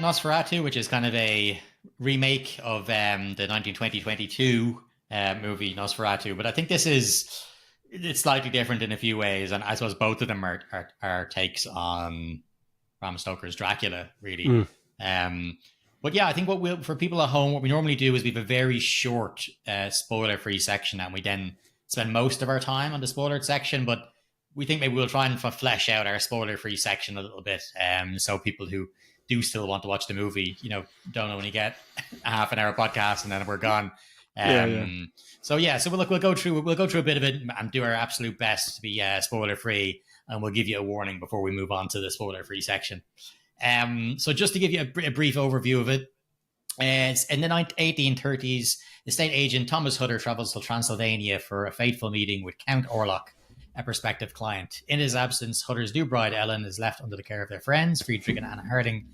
Nosferatu, which is kind of a remake of the 1922 movie Nosferatu. But I think it's slightly different in a few ways, and I suppose both of them are takes on Bram Stoker's Dracula, really. Mm. But yeah, I think for people at home, what we normally do is we have a very short spoiler-free section, and we then spend most of our time on the spoilered section. But we think maybe we'll try and flesh out our spoiler-free section a little bit, so people who do still want to watch the movie, don't only get a half an hour podcast and then we're gone. So we'll go through a bit of it and do our absolute best to be spoiler free, and we'll give you a warning before we move on to the spoiler free section. So just to give you a brief overview of it, it's in the 1830s. Estate agent Thomas Hutter travels to Transylvania for a fateful meeting with Count Orlok, a prospective client. In his absence, Hutter's new bride Ellen is left under the care of their friends Friedrich and Anna Harding,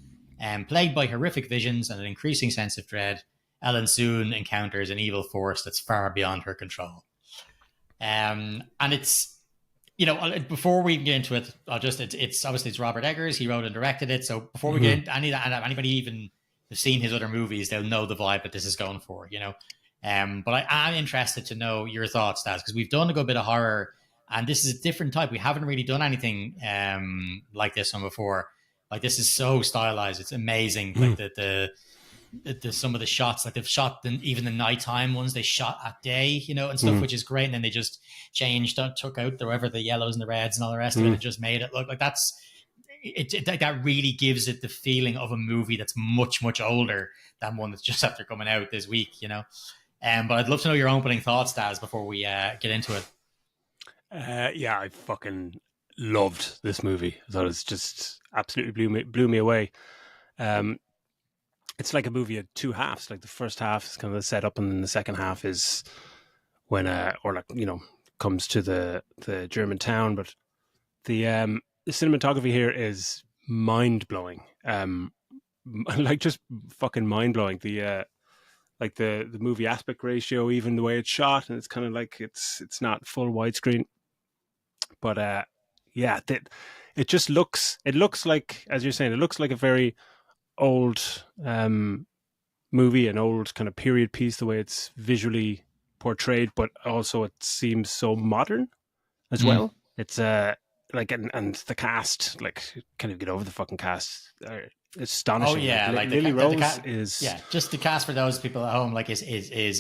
plagued by horrific visions and an increasing sense of dread. Ellen soon encounters an evil force that's far beyond her control. And it's, before we get into it, it's obviously it's Robert Eggers. He wrote and directed it. So before we get into anybody even has seen his other movies, they'll know the vibe that this is going for, But I am interested to know your thoughts, Daz, because we've done a good bit of horror, and this is a different type. We haven't really done anything like this one before. Like, this is so stylized. It's amazing. Like the some of the shots, like they've shot even the nighttime ones, they shot at day, and stuff, which is great. And then they just took out the yellows and the reds and all the rest of it, and just made it look like that really gives it the feeling of a movie that's much, much older than one that's just after coming out this week, But I'd love to know your opening thoughts, Daz, before we get into it. Yeah, I fucking loved this movie. I thought it was just absolutely blew me away. It's like a movie at two halves. Like, the first half is kind of the setup, and then the second half is when comes to the German town. But the cinematography here is mind blowing. Like, just fucking mind blowing. The movie aspect ratio, even the way it's shot, and it's kind of like it's not full widescreen, but it just looks like, as you're saying, it looks like a very old movie, an old kind of period piece, the way it's visually portrayed, but also it seems so modern as well. It's like, and the cast, like, can't even get over the fucking cast. Astonishing. Oh yeah, like Lily Rose is just the cast for those people at home, like, is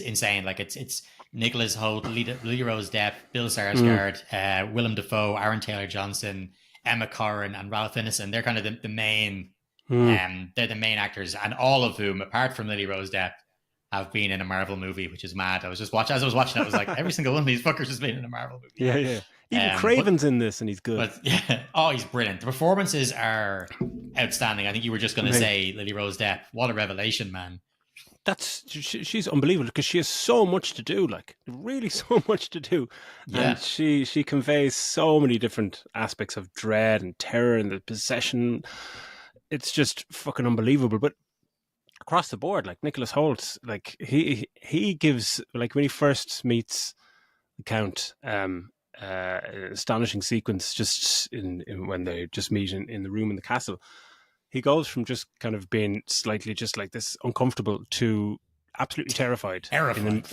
insane. Like, it's Nicholas Hoult, Lily Rose Depp, Bill Skarsgård, Willem Dafoe, Aaron Taylor Johnson, Emma Corrin, and Ralph Ineson. They're kind of the main. They're the main actors, and all of whom, apart from Lily Rose Depp, have been in a Marvel movie, which is mad. As I was watching it, I was like, every single one of these fuckers has been in a Marvel movie. Yeah. Even Craven's in this, and he's good. But yeah, he's brilliant. The performances are outstanding. I think you were just going to say Lily Rose Depp. What a revelation, man! She's unbelievable, because she has so much to do, like, really so much to do. Yeah. And she conveys so many different aspects of dread and terror and the possession. It's just fucking unbelievable. But across the board, like, Nicholas Hoult, like, he gives, like, when he first meets the Count, astonishing sequence just in when they just meet in the room in the castle. He goes from just kind of being slightly just like this uncomfortable to absolutely terrified in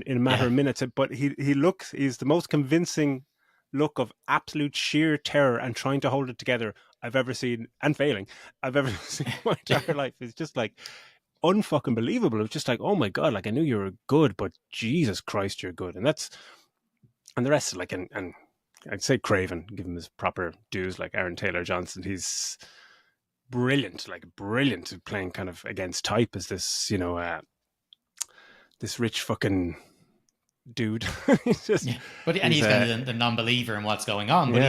a matter of minutes. But he's the most convincing look of absolute sheer terror and trying to hold it together I've ever seen, and failing, I've ever seen in my entire life. It's just like unfucking believable. It's just like, oh my God, like, I knew you were good, but Jesus Christ, you're good. And the rest, like, and I'd say Craven, give him his proper dues, like Aaron Taylor Johnson. He's brilliant at playing kind of against type as this, this rich fucking dude. He's he's kind of the non-believer in what's going on, but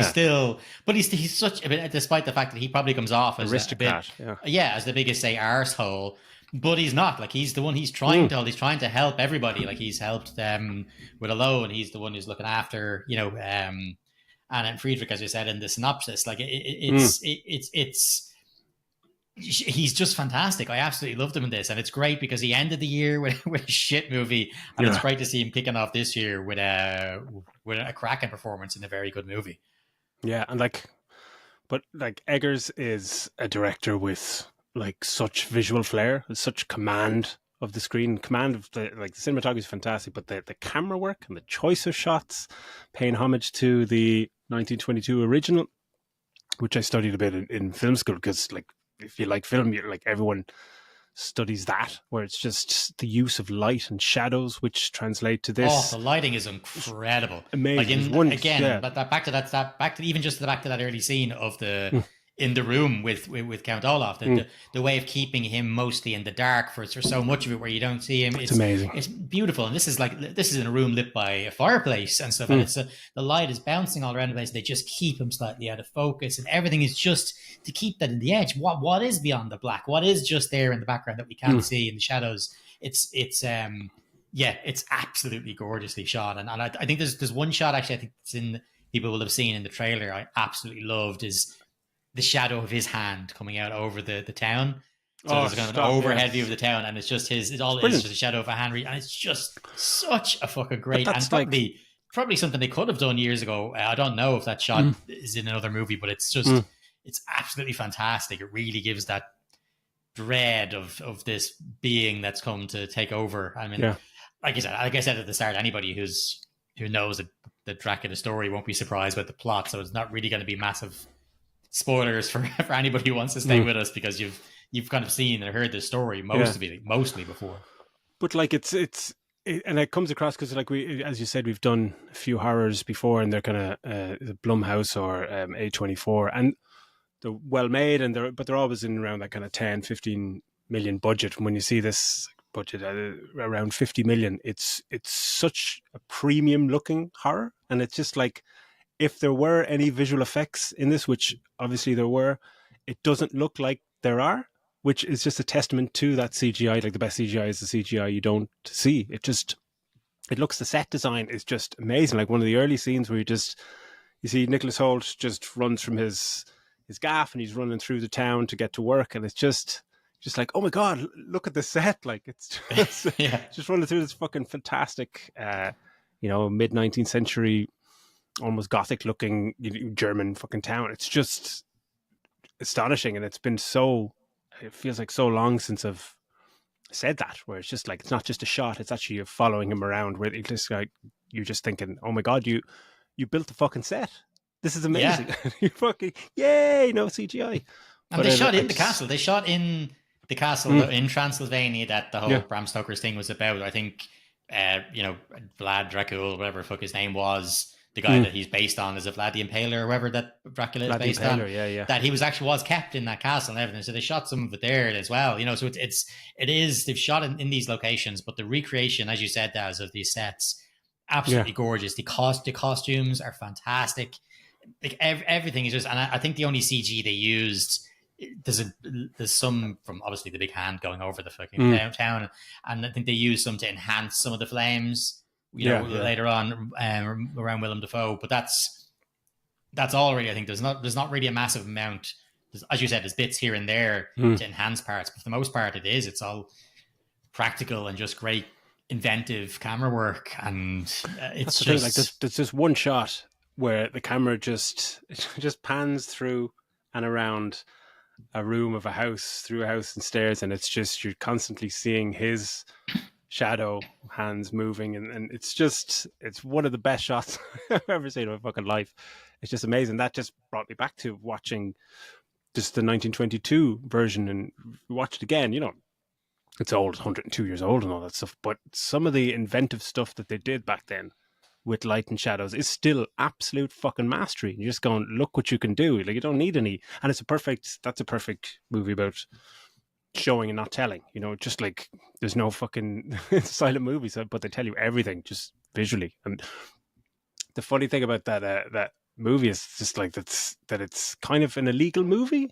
he's such a bit, despite the fact that he probably comes off as aristocrat, as the biggest, say, arsehole, but he's not. Like, he's the one, he's trying to help everybody. Like, he's helped them with a loan. He's the one who's looking after, Anna and Friedrich, as you said in the synopsis. Like, he's just fantastic. I absolutely loved him in this, and it's great because he ended the year with a shit movie, and it's great to see him kicking off this year with a cracking performance in a very good movie. Yeah, and but Eggers is a director with like such visual flair, such command of the screen, command of the cinematography is fantastic, but the camera work and the choice of shots, paying homage to the 1922 original, which I studied a bit in film school, because like if you like film, you're like everyone studies that, where it's just the use of light and shadows which translate to Oh, this. the lighting is incredible. Like Amazing. There's in one, again, yeah. but that back to even just the back to that early scene of the Mm, in the room with Count Olaf, mm, the way of keeping him mostly in the dark for so much of it, where you don't see him, it's amazing. it's beautiful. And this is in a room lit by a fireplace and stuff, and Mm, it's the light is bouncing all around the place. They just keep him slightly out of focus, and everything is just to keep that in the edge. What is beyond the black? What is just there in the background that we can't mm. see in the shadows? It's yeah, it's absolutely gorgeously shot. And I think there's one shot actually I think it's in people will have seen in the trailer I absolutely loved is the shadow of his hand coming out over the town. So Oh, there's kind of an stop! overhead view of Yes, the town, and it's just his. It's it's all it is brilliant. just a shadow of a hand, and it's just such a fucking But great and that's like, probably something they could have done years ago. I don't know if that shot mm, is in another movie, but mm, it's absolutely fantastic. It really gives that dread of this being that's come to take over. I mean, yeah. like I said at the start, anybody who knows the Dracula story won't be surprised with the plot. So it's not really going to be massive spoilers for, for anybody who wants to stay Mm, with us because you've kind of seen and heard this story yeah. mostly before. But like and it comes across because like we, as you said, we've done a few horrors before, and they're kind of Blumhouse or A24, and they're well made, and they're always in around that kind of 10-15 million budget. And when you see this budget around 50 million, it's such a premium looking horror, and it's just like, if there were any visual effects in this, which obviously there were, it doesn't look like there are, which is just a testament to that CGI. Like the best CGI is the CGI you don't see. It looks, the set design is just amazing. Like one of the early scenes where you see Nicholas Hoult just runs from his gaff, and he's running through the town to get to work, and it's just like, oh my god, look at the set. Like it's Yeah. just running through this fucking fantastic mid 19th century, almost gothic looking German fucking town. It's just astonishing, and it feels like so long since I've said that, where it's just like, it's not just a shot, it's actually you're following him around, where it just like, you're just thinking, oh my god, you built the fucking set. This is Yeah. amazing. You fucking, yay, no CGI. And But they shot I in the just, castle. They shot in the castle in Transylvania that the whole yeah, Bram Stoker's thing was about. I think, Vlad Dracul, whatever the fuck his name was, the guy that he's based on, is it Vlad the Impaler or whoever that Dracula is Vlad the based on? Impaler, yeah. That he was kept in that castle and everything. So they shot some of it there as well. So it is they've shot in these locations, but the recreation, as you said, Daz, of these sets, Yeah. absolutely gorgeous. The costumes are fantastic. Like everything is just, and I think the only CG they used, there's some from obviously the big hand going over the fucking downtown, and I think they used some to enhance some of the flames, Yeah, later on around Willem Dafoe. But that's all really. I think there's not really a massive amount. As you said, there's bits here and there to enhance parts, but for the most part, it's all practical and just great inventive camera work, and it's That's the just thing. Like there's just one shot where the camera just pans through and around a room of a house, through a house and stairs, and it's just, you're constantly seeing his shadow hands moving, and it's one of the best shots I've ever seen in my fucking life. It's just amazing. That just brought me back to watching just the 1922 version, and watch it again. It's old, 102 years old and all that stuff, but some of the inventive stuff that they did back then with light and shadows is still absolute fucking mastery. You're just going, look what you can do. Like, you don't need any, and that's a perfect movie about showing and not telling. Just like, there's no fucking silent movies, but they tell you everything just visually. And the funny thing about that movie is just like that it's kind of an illegal movie.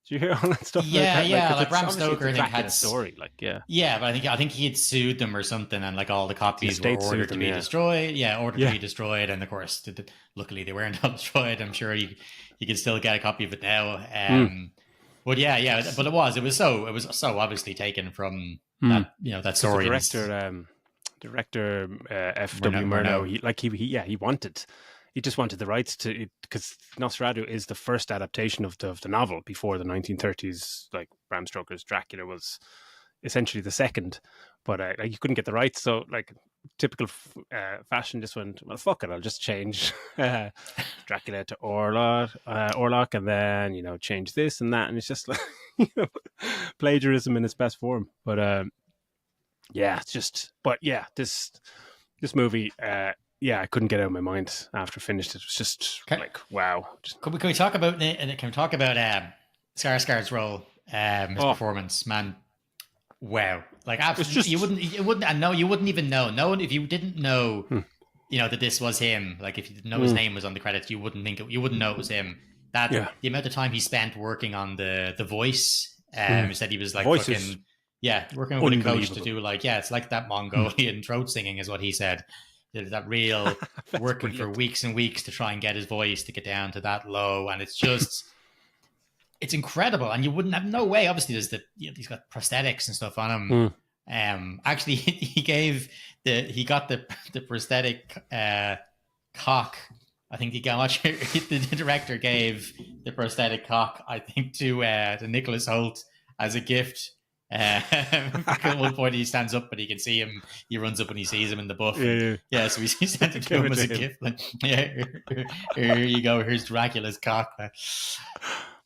Do you hear all that stuff about yeah, that? Like, yeah. 'cause Like it's Bram obviously, Stoker, I it's a think Dracula story. Like, yeah, yeah, but I think he had sued them or something, and like all the the copies were estate sued ordered to them. be Yeah, destroyed. Yeah, ordered to yeah, be destroyed, and of course, luckily they weren't all destroyed. I'm sure you can still get a copy of it now. mm. But yeah, but it was so obviously taken from Mm. that Because the story. director F.W. Murnau. Murnau, he wanted he just wanted the rights to, because Nosferatu is the first adaptation of the novel before the 1930s. Like Bram Stoker's Dracula was essentially the second, but like you couldn't get the rights, so like typical fashion, just went, well, fuck it, I'll just change Dracula to Orlok, and then, you know, change this and that, and it's just like, you know, plagiarism in its best form. But yeah, it's just, but yeah, this movie, yeah, I couldn't get it out of my mind after I finished it. It was just like, wow. Can we talk about Skarsgård's role, his performance, man? Wow, like absolutely, just, you wouldn't, and no, you wouldn't even know. No one, if you didn't know, you know, that this was him. Like if you didn't know his name was on the credits, you wouldn't know it was him. That the amount of time he spent working on the voice, he said he was like fucking working with a coach to do like it's like that Mongolian throat singing is what he said. That real working brilliant. For weeks and weeks to try and get his voice to get down to that low, and it's just. It's incredible, and you wouldn't have no way. Obviously, there's he's got prosthetics and stuff on him. Actually, he got the prosthetic cock. I think the director gave the prosthetic cock, I think, to Nicholas Hoult as a gift. At one point, he stands up, but he can see him. He runs up and he sees him in the buff. Yeah. So he sent it to him as a gift. Like, here you go. Here's Dracula's cock.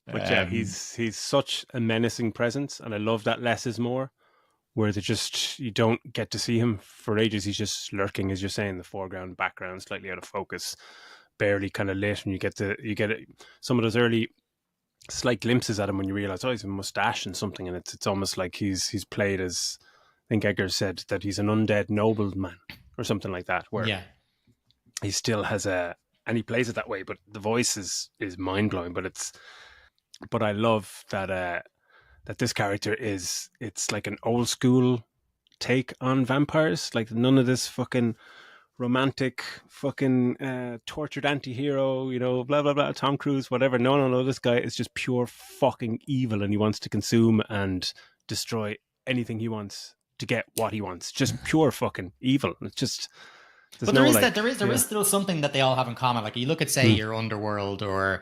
But yeah, he's such a menacing presence, and I love that less is more, where you don't get to see him for ages. He's just lurking, as you're saying, the foreground, background, slightly out of focus, barely kind of lit, and you get some of those early slight glimpses at him when you realize, he's a mustache and something, and it's almost like he's played as, I think Edgar said that he's an undead nobleman or something like that, where he still has and he plays it that way, but the voice is mind blowing. But I love that this character it's like an old school take on vampires. Like none of this fucking romantic fucking tortured anti-hero, you know, blah, blah, blah, Tom Cruise, whatever. No. This guy is just pure fucking evil, and he wants to consume and destroy anything he wants to get what he wants. Just pure fucking evil. It's just... But there is still something that they all have in common. Like you look at, say, your Underworld or...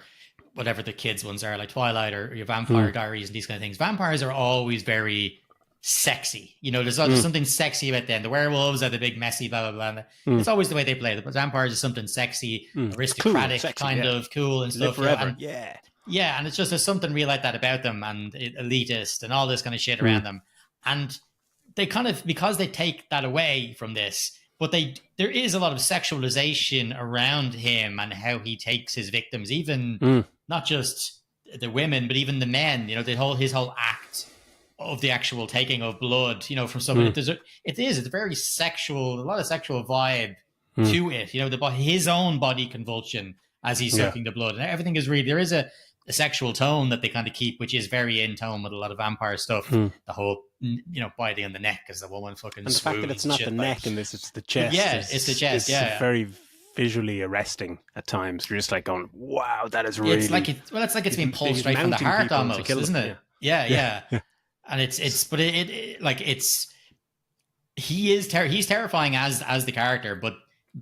whatever the kids ones are, like Twilight or your Vampire Diaries and these kind of things. Vampires are always very sexy. You know, there's something sexy about them. The werewolves are the big messy blah blah blah. It's always the way they play. The vampires is something sexy, aristocratic, cool, sexy, kind of cool and stuff. Live forever. And it's just there's something real like that about them, and elitist and all this kind of shit around them. And they kind of, because they take that away from this, but there is a lot of sexualization around him and how he takes his victims, even not just the women, but even the men. You know, his whole act of the actual taking of blood. You know, from someone. It's very sexual. A lot of sexual vibe to it. You know, his own body convulsion as he's sucking the blood, and everything is really, there is a sexual tone that they kind of keep, which is very in tone with a lot of vampire stuff. The whole, you know, biting on the neck as the woman fucking, and the fact that it's not the neck in this, it's the chest. It's the chest. It's very visually arresting at at You're just like going, wow, that is really... It's like it's being pulled straight from the heart almost, isn't it? Yeah. And he's terrifying as the character, but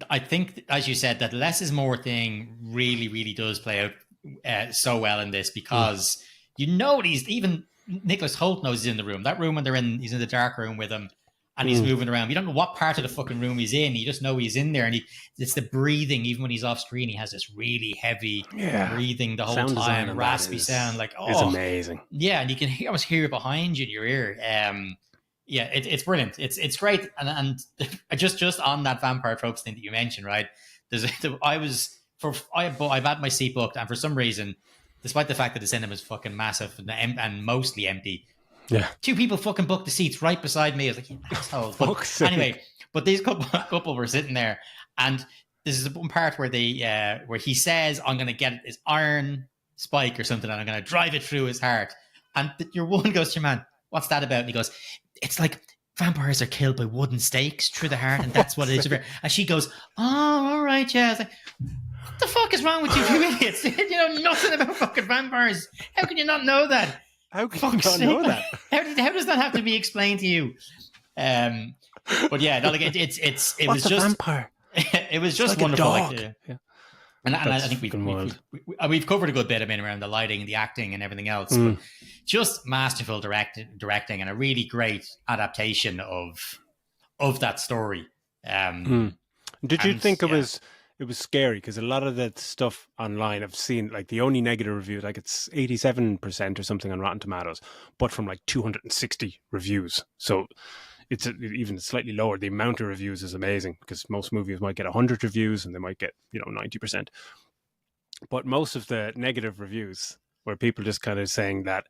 I think, as you said, that less is more thing really, really does play out so well in this, because you know even Nicholas Hoult knows he's in the room. That room when he's in the dark room with him, and he's moving around. You don't know what part of the fucking room he's in. You just know he's in there, and it's the breathing. Even when he's off screen, he has this really heavy breathing the whole sound time, raspy sound. Like, it's amazing. Yeah, and you can almost hear it behind you in your ear. It's brilliant. It's great. And just on that vampire tropes thing that you mentioned, right? I've had my seat booked, and for some reason, despite the fact that the cinema is fucking massive and mostly empty, two people fucking booked the seats right beside me. I was like, you assholes. But anyway, but these couple were sitting there, and this is one part where where he says, "I'm going to get his iron spike or something, and I'm going to drive it through his heart." And your woman goes to your man, "What's that about?" And he goes, "It's like vampires are killed by wooden stakes through the heart, and that's what it is." And she goes, "Oh, all right, yeah." I was like, what the fuck is wrong with you idiots? You know nothing about fucking vampires. How can you not know that? How can you not know that? How does that have to be explained to you? But yeah, no, like it was just vampire? It was just like wonderful. A dog. And I That's think fucking wild. we've covered a good bit. I mean, around the lighting and the acting and everything else, but just masterful directing and a really great adaptation of that story. Did you And think yeah, it was scary? Because a lot of the stuff online I've seen, like the only negative review, like it's 87% or something on Rotten Tomatoes, but from like 260 reviews. So it's even slightly lower. The amount of reviews is amazing because most movies might get 100 reviews and they might get 90%. But most of the negative reviews were people just kind of saying that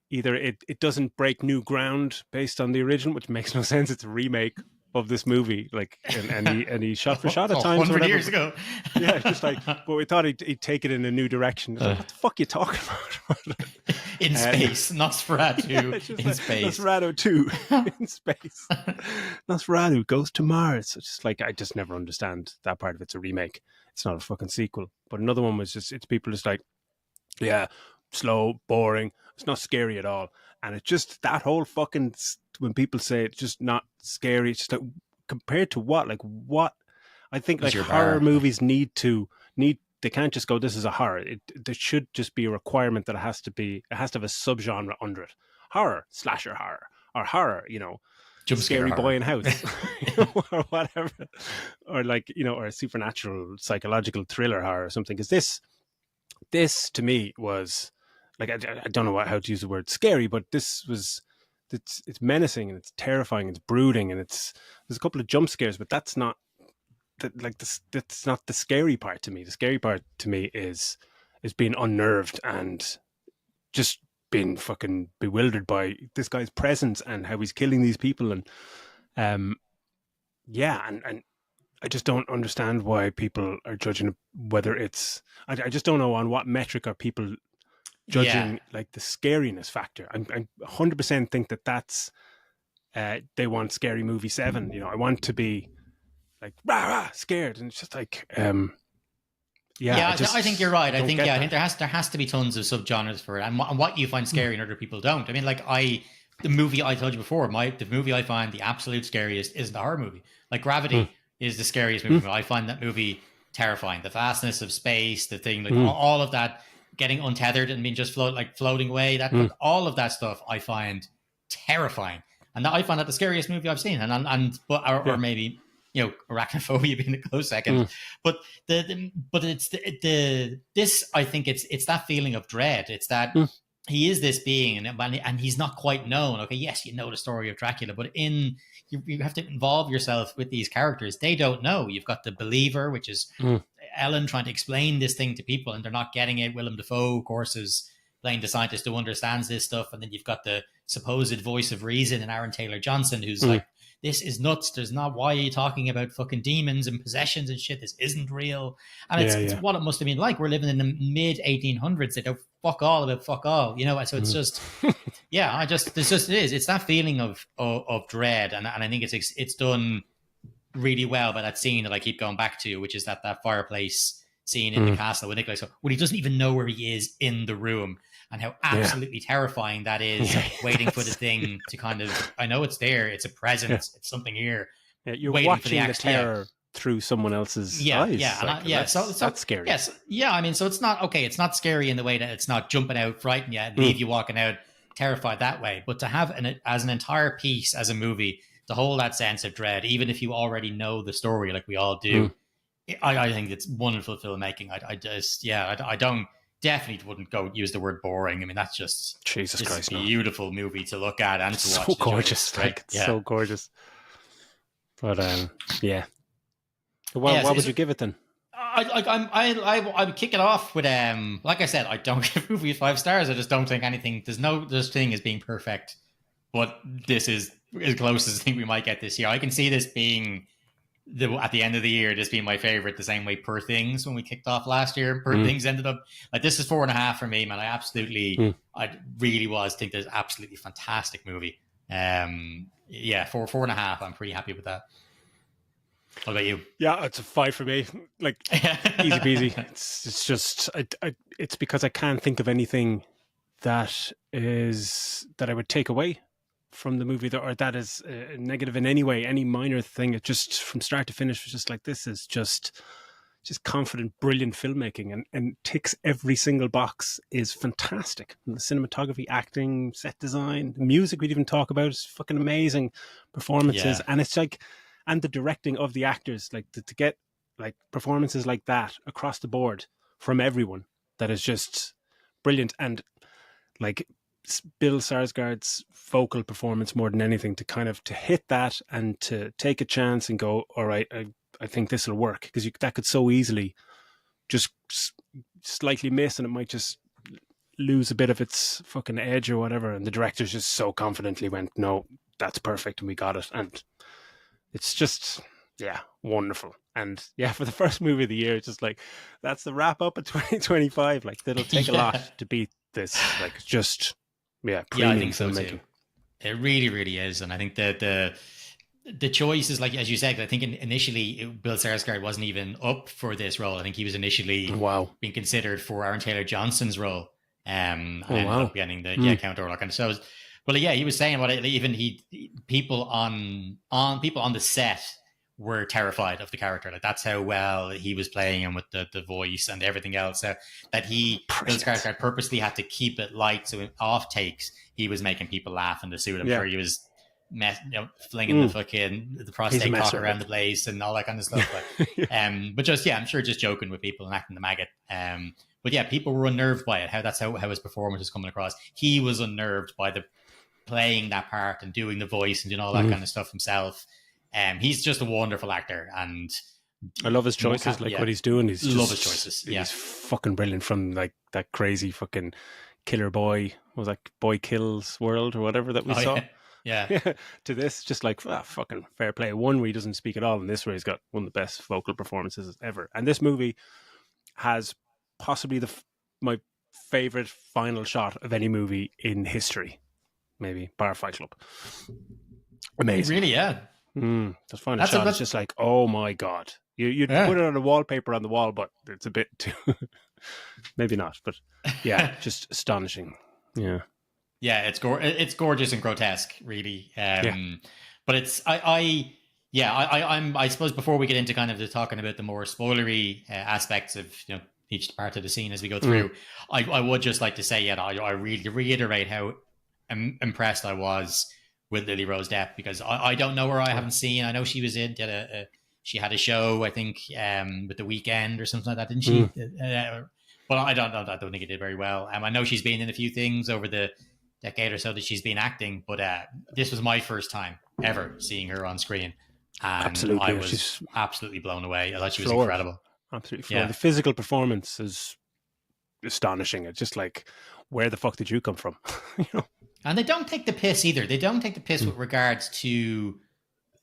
either it doesn't break new ground based on the original, which makes no sense. It's a remake of this movie, like and he shot for shot at times, 100 years ago. Yeah, it's just like, but we thought he'd take it in a new direction. It's like, what the fuck are you talking about? In space, Nosferatu in like, space. Nosferatu 2 in space. Nosferatu goes to Mars. It's just like, I just never understand that part of it. It's a remake. It's not a fucking sequel. But another one was just, it's people just like, yeah, slow, boring. It's not scary at all. And it's just that whole fucking, when people say it's just not scary, it's just like, compared to what? Like what? I think like horror movies they can't just go, this is a horror. There should just be a requirement that it has to have a subgenre under it. Horror, slasher horror, or horror, Jump scary horror. boy in house, or whatever, or like, or a supernatural psychological thriller horror or something. Because this to me was like, I don't know how to use the word scary, but this was, it's menacing and it's terrifying, and it's brooding, and there's a couple of jump scares, but that's not that's not the scary part to me. The scary part to me is being unnerved and just being fucking bewildered by this guy's presence and how he's killing these people. And and I just don't understand why people are judging whether it's, I just don't know on what metric are people judging like the scariness factor. I 100% think that's they want Scary Movie 7. I want to be like rah, rah, scared, and it's just like I think you're right. I think that. there has to be tons of subgenres for it, and what you find scary and other people don't. I mean, like the movie I told you before, the movie I find the absolute scariest isn't a horror movie. Like Gravity is the scariest movie. I find that movie terrifying. The vastness of space, the thing, like all of that, getting untethered and being just floating away. That all of that stuff I find terrifying, and I find that the scariest movie I've seen. Or maybe, arachnophobia being a close second, but this, I think it's that feeling of dread. It's that he is this being, and he's not quite known. Okay, yes, you know the story of Dracula, but you have to involve yourself with these characters. They don't know. You've got the believer, which is Ellen trying to explain this thing to people, and they're not getting it. Willem Dafoe, of course, is playing the scientist who understands this stuff, and then you've got the supposed voice of reason in Aaron Taylor Johnson, who's like, this is nuts. There's not, why are you talking about fucking demons and possessions and shit? This isn't real. And it's what it must have been like. We're living in the mid 1800s. They don't fuck all about fuck all, So it's just, it is. It's that feeling of dread. And I think it's done really well by that scene that I keep going back to, which is that fireplace scene in the castle with Nicholas, when he doesn't even know where he is in the room. And how absolutely terrifying that is, waiting for the thing to kind of, I know it's there, it's a presence, it's something here. Yeah, you're watching the terror through someone else's eyes. So that's scary. Yes, I mean, so it's not scary in the way that it's not jumping out, frighten you, leave you walking out terrified that way. But to have as an entire piece, as a movie, to hold that sense of dread, even if you already know the story, like we all do, I think it's wonderful filmmaking. I don't. Definitely wouldn't go use the word boring. I mean, that's just Jesus Christ, beautiful movie to look at and to watch. So gorgeous, so gorgeous. But what would you give it then? I would kick it off with like I said, I don't give movies 5 stars. I just don't think anything. There's no such thing as being perfect, but this is as close as I think we might get this year. I can see this being at the end of the year, this being my favorite, the same way Poor Things, when we kicked off last year, Poor Things ended up like, this is 4.5 for me, man. I really think there's absolutely fantastic movie. 4.5. I'm pretty happy with that. What about you? Yeah, it's a 5 for me. Like, easy peasy. It's just it's because I can't think of anything that I would take away from the movie that is negative in any way, any minor thing. It just, from start to finish, was just like, this is just just confident, brilliant filmmaking, and ticks every single box. Is fantastic. And the cinematography, acting, set design, the music we'd even talk about is fucking amazing performances. Yeah. And it's like, and the directing of the actors, like to get like performances like that across the board from everyone, that is just brilliant. And like Bill Skarsgård's vocal performance more than anything, to kind of to hit that and to take a chance and go, all right, I think this will work, because that could so easily just slightly miss and it might just lose a bit of its fucking edge or whatever. And the directors just so confidently went, no, that's perfect, and we got it. And it's just, yeah, wonderful. And yeah, for the first movie of the year, it's just like, that's the wrap up of 2025. Like, it'll take a lot to beat this. Like, it's just, yeah, I think so filmmaking. too. It really, really is. And I think that the choice is, like, as you said, I think initially Bill Skarsgård wasn't even up for this role. I think he was initially being considered for Aaron Taylor Johnson's role. And ended up getting the counter role. And so, well, yeah, he was saying about it. Even people on the set were terrified of the character. Like, that's how well he was playing him with the voice and everything else. That Bill Skarsgård purposely had to keep it light, so in off takes he was making people laugh in the suit. I'm sure he was flinging the prostate cock around the place and all that kind of stuff. But just, I'm sure just joking with people and acting the maggot. But yeah, people were unnerved by it. That's how his performance was coming across. He was unnerved by the playing that part and doing the voice and doing all that kind of stuff himself. He's just a wonderful actor, and I love his choices. What he's doing, love his choices. Yeah, he's fucking brilliant. From like that crazy fucking Killer Boy, what was that, Boy Kills World or whatever that we saw. Yeah. To this, just like fucking fair play. One where he doesn't speak at all, and this where he's got one of the best vocal performances ever. And this movie has possibly my favorite final shot of any movie in history, maybe bar Fight Club. Amazing, really, yeah. That final shot is just like, oh my god. You'd put it on a wallpaper on the wall, but it's a bit too maybe not, but yeah, just astonishing. Yeah, it's gorgeous and grotesque, really. But it's I suppose before we get into kind of the talking about the more spoilery aspects of each part of the scene as we go through, I would just like to say, I really reiterate how impressed I was with Lily Rose Depp, because I don't know her. I haven't seen. I know she was in. She had a show, I think, with The Weeknd or something like that, didn't she? But I don't know. I don't think it did very well. I know she's been in a few things over the decade or so that she's been acting, but this was my first time ever seeing her on screen, and absolutely, I was absolutely blown away. I thought she was incredible. Absolutely floored. The physical performance is astonishing. It's just like, where the fuck did you come from? And they don't take the piss either. They don't take the piss with regards to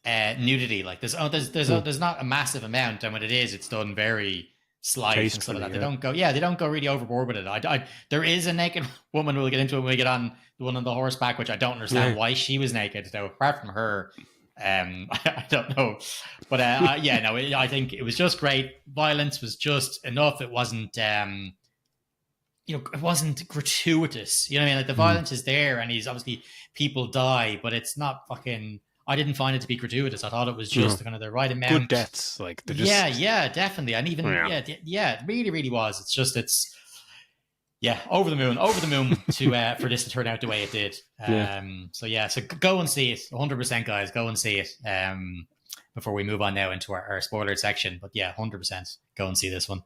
nudity. Like there's not a massive amount, and when it is, it's done very slight and stuff like that. They don't go really overboard with it. There is a naked woman. We'll get into it when we get on the one on the horseback, which I don't understand why she was naked. So apart from her, I don't know. But I think it was just great. Violence was just enough. It wasn't. It wasn't gratuitous. You know what I mean? Like, the violence is there, and obviously people die, but it's not fucking. I didn't find it to be gratuitous. I thought it was just kind of the right amount. Good deaths, like they're just... yeah, definitely, and even it really, really was. It's over the moon to for this to turn out the way it did. So go and see it, 100%, guys. Go and see it. Before we move on now into our spoiler section, but 100%, go and see this one.